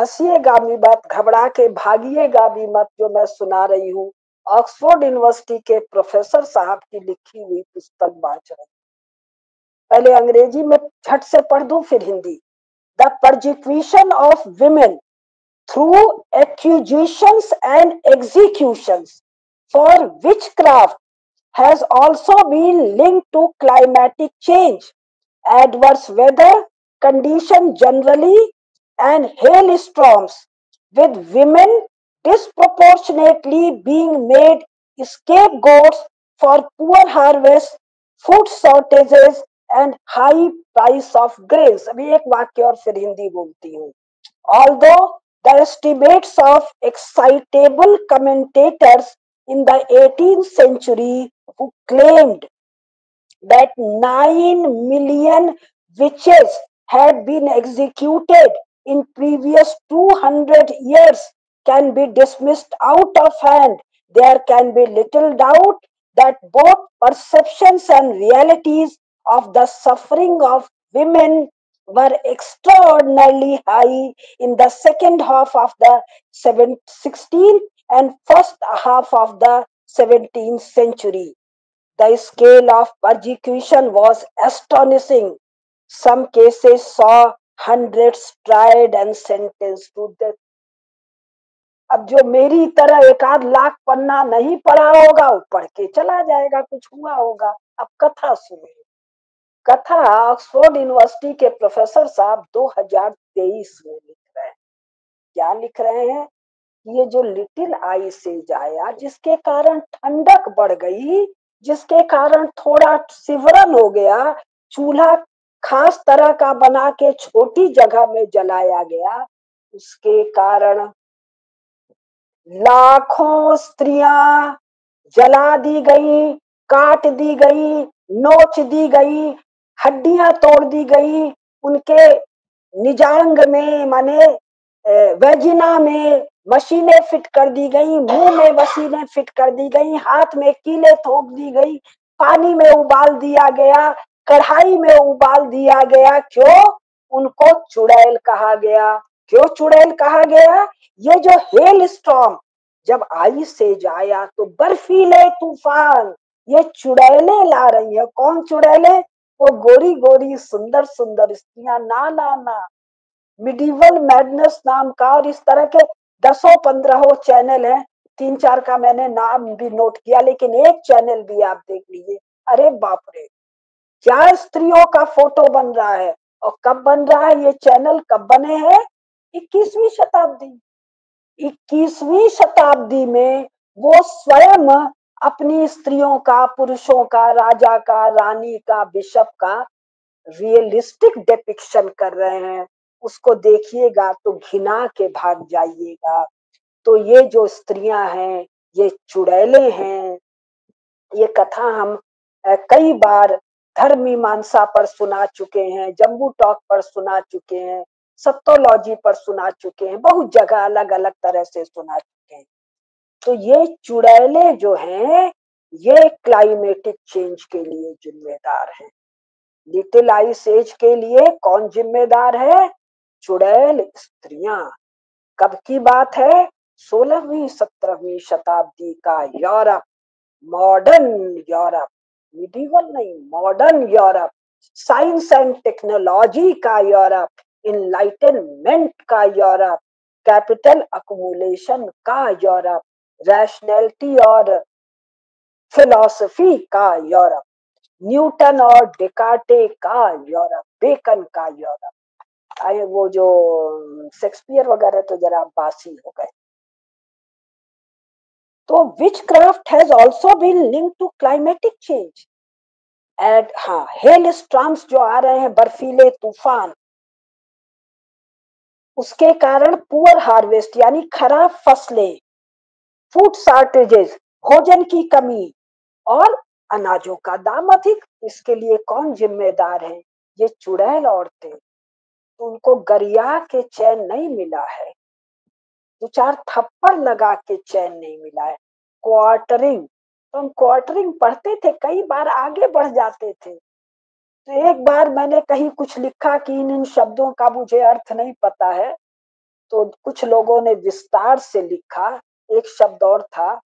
हंसिएगा भी मत, घबरा के भागिएगा भी मत, जो मैं सुना रही हूँ ऑक्सफोर्ड यूनिवर्सिटी के प्रोफेसर साहब की लिखी हुई पुस्तक बांच रही। पहले अंग्रेजी में झट से पढ़ दूं फिर Hindi. The persecution of women through accusations and executions for witchcraft has also been linked to climatic change, adverse weather conditions generally, and hailstorms, with women disproportionately being made scapegoats for poor harvest, food shortages, and high price of grains। अभी एक वाक्य और फिर हिंदी बोलती हूँ। Although the estimates of excitable commentators in the 18th century who claimed that 9 million witches had been executed in previous 200 years can be dismissed out of hand, there can be little doubt that both perceptions and realities of the suffering of women were extraordinarily high in the second half of the 16th and first half of the 17th century. The scale of persecution was astonishing. Some cases saw hundreds tried and sentenced to death. अब जो मेरी तरह एक आध लाख पन्ना नहीं पढ़ा होगा वो पढ़ के चला जाएगा, कुछ हुआ होगा। अब कथा सुनिए। कथा ऑक्सफोर्ड यूनिवर्सिटी के प्रोफेसर साहब 2023 में लिख रहे हैं। क्या लिख रहे हैं? ये जो लिटिल आइसेज आया, जिसके कारण ठंडक बढ़ गई, जिसके कारण थोड़ा सिवरन हो गया, चूल्हा खास तरह का बना के छोटी जगह में जलाया गया, उसके कारण लाखों स्त्रियां जला दी गई, काट दी गई, नोच दी गई, हड्डियां तोड़ दी गई, उनके निजांग में माने वेजिना में मशीनें फिट कर दी गई, मुंह में मशीनें फिट कर दी गई, हाथ में कीले ठोक दी गई, पानी में उबाल दिया गया, कढ़ाई में उबाल दिया गया। क्यों? उनको चुड़ैल कहा गया। क्यों चुड़ैल कहा गया? ये जो हेल स्टॉर्म जब आइस एज आया तो बर्फीले तूफान, ये चुड़ैलें ला रही है। कौन चुड़ैलें? वो गोरी गोरी सुंदर सुंदर स्त्रियां। ना ना ना, मिडिवल मैडनेस नाम का और इस तरह के 10-15 चैनल हैं, 3-4 का मैंने नाम भी नोट किया, लेकिन एक चैनल भी आप देख लीजिए। अरे बाप रे, क्या स्त्रियों का फोटो बन रहा है। और कब बन रहा है? ये चैनल कब बने हैं? 21वीं शताब्दी। 21वीं शताब्दी में वो स्वयं अपनी स्त्रियों का, पुरुषों का, राजा का, रानी का, बिशप का रियलिस्टिक डिपिक्शन कर रहे हैं। उसको देखिएगा तो घिना के भाग जाइएगा। तो ये जो स्त्रियां हैं ये चुड़ैलें हैं। ये कथा हम कई बार धर्म मीमांसा पर सुना चुके हैं, जम्बू टॉक पर सुना चुके हैं, सत्तोलॉजी पर सुना चुके हैं, बहुत जगह अलग अलग तरह से सुना चुके हैं। तो ये चुड़ैले जो हैं ये क्लाइमेटिक चेंज के लिए जिम्मेदार हैं। लिटिल आइस एज के लिए कौन जिम्मेदार है? चुड़ैल स्त्रियां। कब की बात है? 16वीं-17वीं शताब्दी का यूरोप, मॉडर्न यूरोप, मिडिवल नहीं, modern Europe, science and technology का यूरोप, इनलाइटनमेंट का यूरोप, कैपिटल अकुमुलेशन का यूरोप, रैशनैलिटी और फिलॉसफी का यूरोप, न्यूटन और डेकार्टे का यूरोप, बेकन का यूरोप। आए वो जो शेक्सपियर वगैरह तो जरा बासी हो गए। तो witchcraft has also been linked to climatic change and हाँ, हेल स्टॉर्म्स जो आ रहे हैं, बर्फीले तूफान, उसके कारण पुअर हार्वेस्ट यानी खराब फसलें, फूड शॉर्टेजेस, भोजन की कमी और अनाजों का दाम अधिक। इसके लिए कौन जिम्मेदार है? ये चुड़ैल औरतें। तो उनको गरिया के चैन नहीं मिला है, 2-4 थप्पड़ लगा के चैन नहीं मिला है। क्वार्टरिंग, तो हम क्वार्टरिंग पढ़ते थे, कई बार आगे बढ़ जाते थे। तो एक बार मैंने कहीं कुछ लिखा कि इन शब्दों का मुझे अर्थ नहीं पता है, तो कुछ लोगों ने विस्तार से लिखा, एक शब्द और था,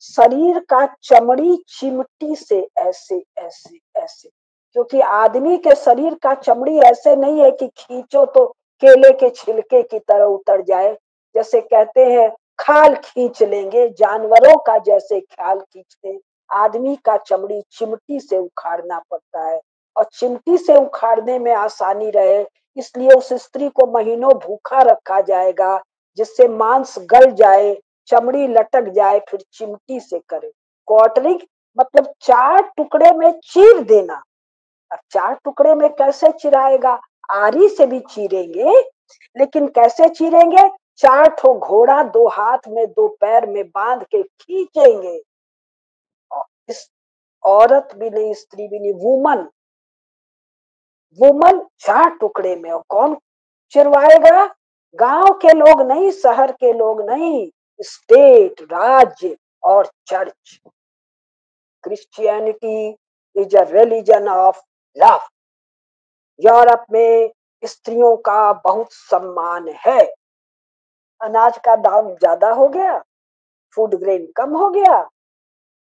शरीर का चमड़ी चिमटी से ऐसे ऐसे ऐसे, क्योंकि आदमी के शरीर का चमड़ी ऐसे नहीं है कि खींचो तो केले के छिलके की तरह उतर जाए, जैसे कहते हैं खाल खींच लेंगे, जानवरों का जैसे खाल खींचते, आदमी का चमड़ी चिमटी से उखाड़ना पड़ता है, और चिमटी से उखाड़ने में आसानी रहे इसलिए उस स्त्री को महीनों भूखा रखा जाएगा, जिससे मांस गल जाए, चमड़ी लटक जाए, फिर चिमटी से करे। क्वार्टरिंग मतलब 4 टुकड़े में चीर देना। अब 4 टुकड़े में कैसे चिराएगा? आरी से भी चीरेंगे, लेकिन कैसे चीरेंगे? 4 ठो घोड़ा 2 हाथ में 2 पैर में बांध के खींचेंगे। इस औरत भी नहीं, स्त्री भी नहीं, वुमन, वुमन 4 टुकड़े में, और कौन चिरवाएगा? गांव के लोग नहीं, शहर के लोग नहीं, स्टेट, राज्य और church. Christianity is a religion of love. Europe में स्त्रियों का बहुत सम्मान है। अनाज का दाम ज्यादा हो गया, फूड ग्रेन कम हो गया,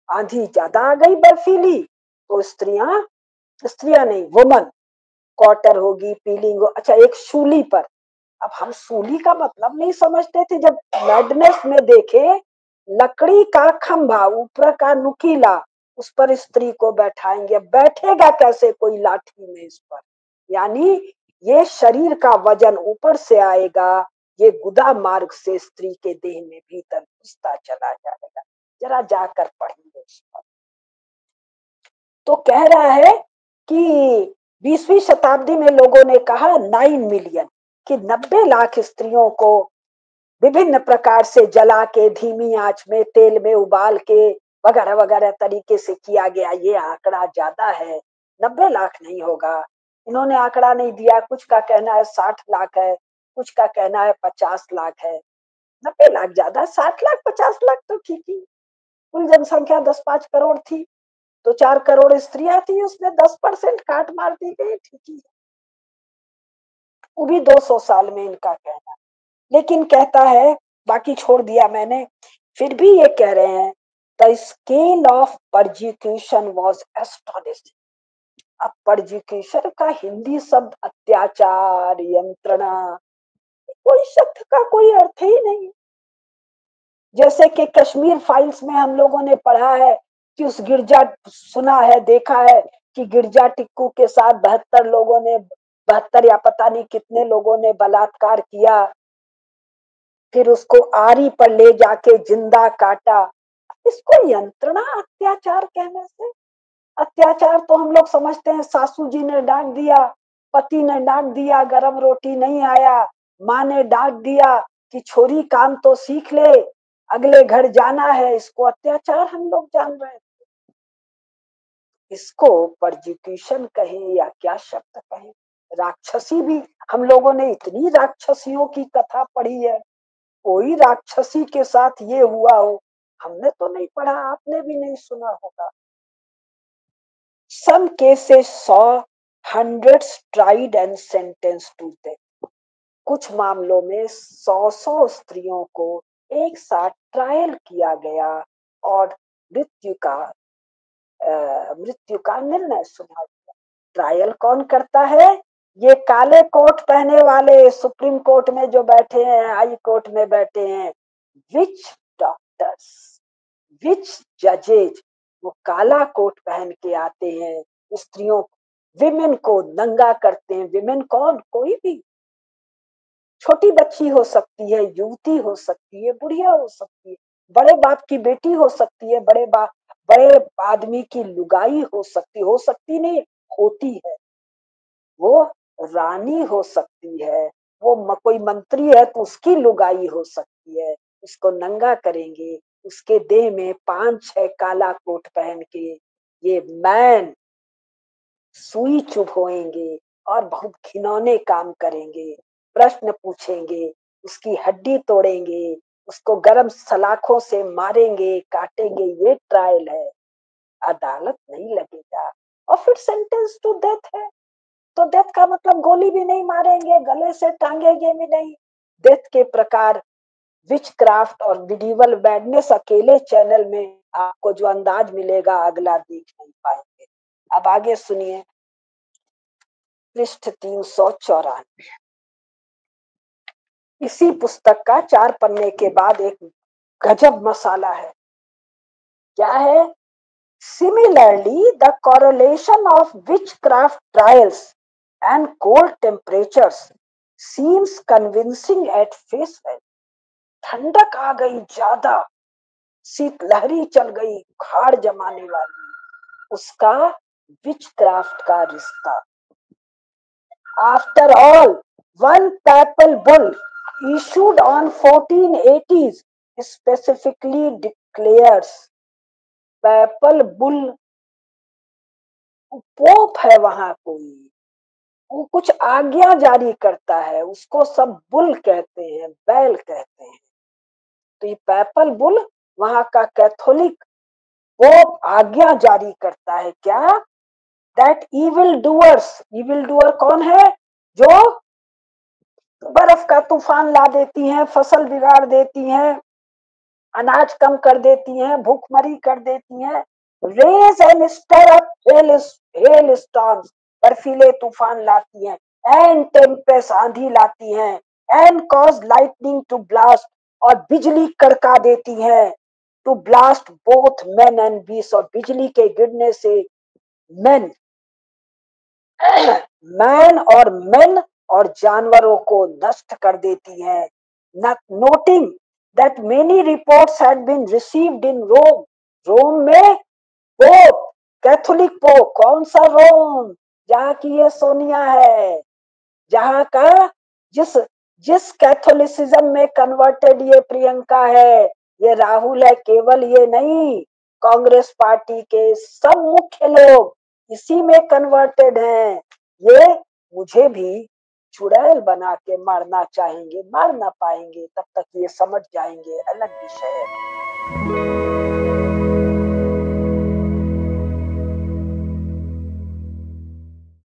आंधी ज्यादा आ गई बर्फीली, तो स्त्रियां, स्त्रियां नहीं, वुमन, क्वार्टर होगी, पीलिंग हो, अच्छा एक सूली पर। अब हम सूली का मतलब नहीं समझते थे, जब मैडनेस में देखे लकड़ी का खंभा ऊपर का नुकीला, उस पर स्त्री को बैठाएंगे, बैठेगा कैसे कोई लाठी में इस पर? यानी ये शरीर का वजन ऊपर से आएगा, ये गुदा मार्ग से स्त्री के देह में भीतर घुसता चला जाएगा। जरा जाकर पढ़ेंगे इस पर। तो कह रहा है कि 20वीं शताब्दी में लोगों ने कहा 9 मिलियन, कि 90 लाख स्त्रियों को विभिन्न प्रकार से जला के, धीमी आंच में, तेल में उबाल के, वगैरह वगैरह तरीके से किया गया। ये आंकड़ा ज्यादा है, 90 लाख नहीं होगा। इन्होंने आंकड़ा नहीं दिया, कुछ का कहना है 60 लाख है, कुछ का कहना है 50 लाख है। 90 लाख ज्यादा, 60 लाख 50 लाख तो ठीक ही। कुल जनसंख्या 10-5 करोड़ थी, तो 4 करोड़ स्त्रियां थी, उसमें 10% काट मार दी गई, ठीक ही। वो भी 200 साल में, इनका कहना। लेकिन कहता है, बाकी छोड़ दिया मैंने, फिर भी ये कह रहे हैं, the scale of persecution was astonishing. अब परजिक्यूशन का हिंदी शब्द अत्याचार, यंत्रणा, कोई शब्द का कोई अर्थ ही नहीं। जैसे कि कश्मीर फाइल्स में हम लोगों ने पढ़ा है कि उस गिरजा, सुना है, देखा है कि गिरजा टिक्कू के साथ 72 लोगों ने, 72 या पता नहीं कितने लोगों ने बलात्कार किया, फिर उसको आरी पर ले जाके जिंदा काटा। इसको यंत्रणा अत्याचार कहने से? अत्याचार तो हम लोग समझते हैं सासू जी ने डांट दिया, पति ने डांट दिया, गरम रोटी नहीं आया, माँ ने डांट दिया कि छोरी काम तो सीख ले, अगले घर जाना है, इसको अत्याचार हम लोग जान रहे हैं। इसको परजिक्यूशन कहें या क्या शब्द कहें, राक्षसी भी। हम लोगों ने इतनी राक्षसियों की कथा पढ़ी है, कोई राक्षसी के साथ ये हुआ हो हमने तो नहीं पढ़ा, आपने भी नहीं सुना होगा। Some cases saw hundreds tried and sentenced to death. कुछ मामलों में 100 स्त्रियों को एक साथ ट्रायल किया गया और मृत्यु का मृत्यु का निर्णय सुना गया। ट्रायल कौन करता है? ये काले कोट पहने वाले सुप्रीम कोर्ट में जो बैठे हैं, हाई कोर्ट में बैठे हैं, विच डॉक्टर्स, विच जजेज, वो काला कोट पहन के आते हैं, स्त्रियों, विमेन को नंगा करते हैं। विमेन कौन? कोई भी, छोटी बच्ची हो सकती है, युवती हो सकती है, बुढ़िया हो सकती है, बड़े बाप की बेटी हो सकती है, बड़े आदमी की लुगाई हो सकती नहीं, होती है। वो रानी हो सकती है, वो कोई मंत्री है तो उसकी लुगाई हो सकती है। उसको नंगा करेंगे, उसके देह में 5-6 काला कोट पहन के ये मैन सुई चुभोएंगे और बहुत घिनौने काम करेंगे, प्रश्न पूछेंगे, उसकी हड्डी तोड़ेंगे, उसको गरम सलाखों से मारेंगे, काटेंगे। ये ट्रायल है, अदालत नहीं लगेगा। और फिर सेंटेंस टू डेथ है, तो डेथ का मतलब गोली भी नहीं मारेंगे, गले से टांगेंगे भी नहीं, डेथ के प्रकार, विच क्राफ्ट और मिडीवल मैडनेस अकेले चैनल में आपको जो अंदाज मिलेगा अगला देख नहीं पाएंगे। अब आगे सुनिए पृष्ठ 394। इसी पुस्तक का 4 पन्ने के बाद एक गजब मसाला है। क्या है? Similarly, the correlation of witchcraft trials and cold temperatures seems convincing at face value. ठंडक आ गई ज्यादा, शीतलहरी चल गई, खाड़ जमाने वाली, उसका विचक्राफ्ट का रिश्ता। After all, one papal bull issued on 1480s specifically declares, PayPal bull, pope है वहां कोई, वो कुछ आज्ञा जारी करता है, उसको सब बुल कहते हैं, बैल कहते हैं। तो ये पैपल बुल वहां का कैथोलिक पोप आज्ञा जारी करता है क्या? That evil doers, evil doer कौन है? जो बर्फ का तूफान ला देती हैं, फसल बिगाड़ देती हैं, अनाज कम कर देती हैं, भूखमरी कर देती हैं, raise and stir up hail storms, बर्फीले तूफान लाती हैं, एंड टेम्पेस्ट, आंधी लाती हैं, and cause lightning to blast, और बिजली कड़का देती हैं, to blast both men and beast, और बिजली के गिरने से मेन मैन और मेन और जानवरों को नष्ट कर देती है। Noting that many reports had been received in Rome, Rome में पोप, कैथोलिक पोप, कौन सा रोम? जहाँ की ये सोनिया है, जहाँ का जिस जिस कैथोलिसिज्म में कन्वर्टेड ये प्रियंका है, ये राहुल है, केवल ये नहीं, कांग्रेस पार्टी के सब मुख्य लोग इसी में कन्वर्टेड हैं। ये मुझे भी चुड़ैल बना के मारना चाहेंगे, मार ना पाएंगे, तब तक ये समझ जाएंगे, अलग विषय है।